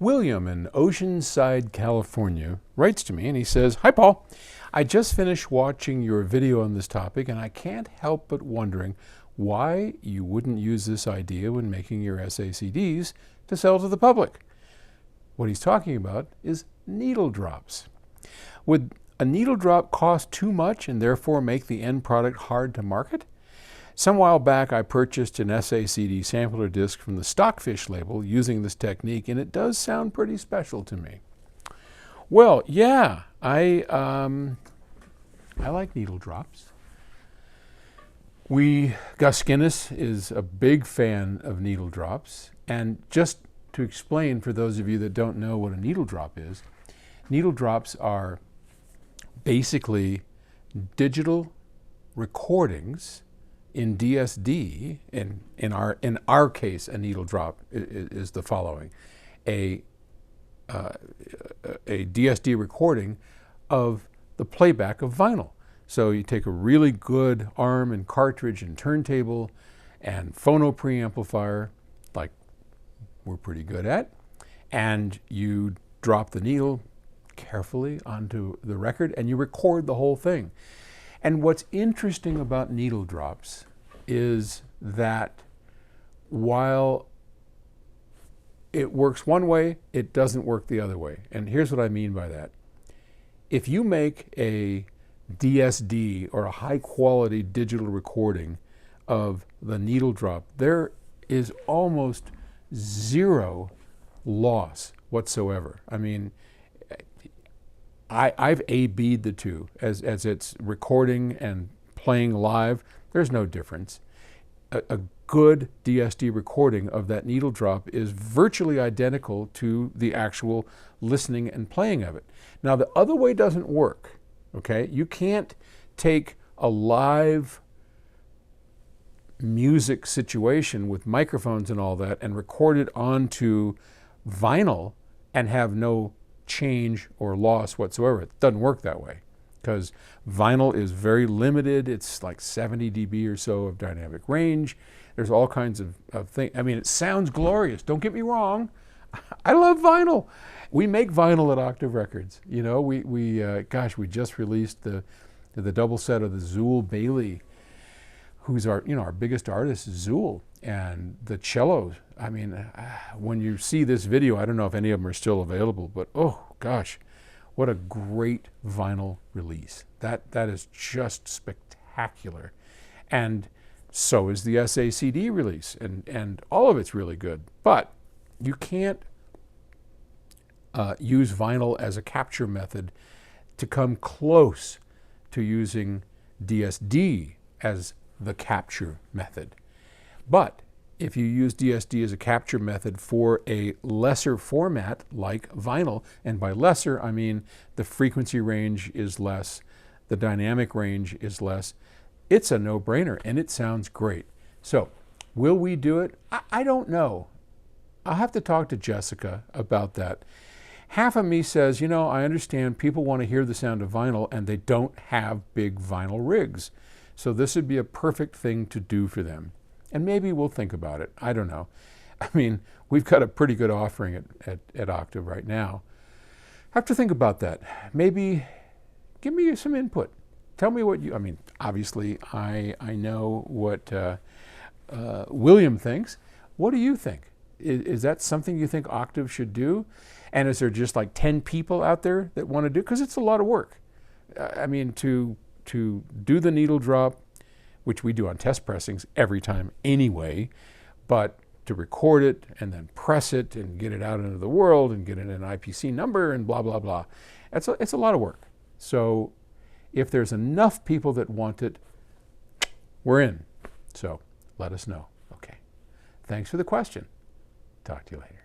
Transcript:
William in Oceanside, California writes to me and he says, "Hi Paul, I just finished watching your video on this topic and I can't help but wondering why you wouldn't use this idea when making your SACDs to sell to the public." What he's talking about is needle drops. Would a needle drop cost too much and therefore make the end product hard to market? Some while back I purchased an SACD sampler disc from the Stockfish label using this technique, and it does sound pretty special to me. Well, yeah, I like needle drops. Gus Guinness is a big fan of needle drops, and just to explain for those of you that don't know what a needle drop is, needle drops are basically digital recordings in DSD. In our case, a needle drop is the following: a DSD recording of the playback of vinyl. So you take a really good arm and cartridge and turntable and phono preamplifier, like we're pretty good at, and you drop the needle carefully onto the record and you record the whole thing. And what's interesting about needle drops is that while it works one way, it doesn't work the other way. And here's what I mean by that. If you make a DSD or a high quality digital recording of the needle drop, there is almost zero loss whatsoever. I mean, I've A-B'd the two as it's recording and playing live. There's no difference. A good DSD recording of that needle drop is virtually identical to the actual listening and playing of it. Now, the other way doesn't work, okay? You can't take a live music situation with microphones and all that and record it onto vinyl and have no change or loss whatsoever. It doesn't work that way because vinyl is very limited. It's like 70 dB or so of dynamic range. There's all kinds of things. I mean, it sounds glorious. Don't get me wrong. I love vinyl. We make vinyl at Octave Records. You know, we just released the double set of the Zool Bailey, who's our biggest artist, Zool, and the cellos. I mean, when you see this video, I don't know if any of them are still available, but oh gosh, what a great vinyl release. That is just spectacular. And so is the SACD release, and all of it's really good. But you can't use vinyl as a capture method to come close to using DSD as the capture method. But if you use DSD as a capture method for a lesser format like vinyl, and by lesser I mean the frequency range is less, the dynamic range is less, it's a no-brainer and it sounds great. So will we do it? I don't know. I'll have to talk to Jessica about that. Half of me says, you know, I understand people want to hear the sound of vinyl and they don't have big vinyl rigs. So this would be a perfect thing to do for them. And maybe we'll think about it. I don't know. I mean, we've got a pretty good offering at Octave right now. I have to think about that. Maybe give me some input. Tell me what I mean, obviously I know what William thinks. What do you think? Is that something you think Octave should do? And is there just like 10 people out there that want to do? Because it's a lot of work. I mean, to do the needle drop, which we do on test pressings every time anyway, but to record it and then press it and get it out into the world and get it an IPC number and blah, blah, blah. It's a lot of work. So if there's enough people that want it, we're in. So let us know. Okay. Thanks for the question. Talk to you later.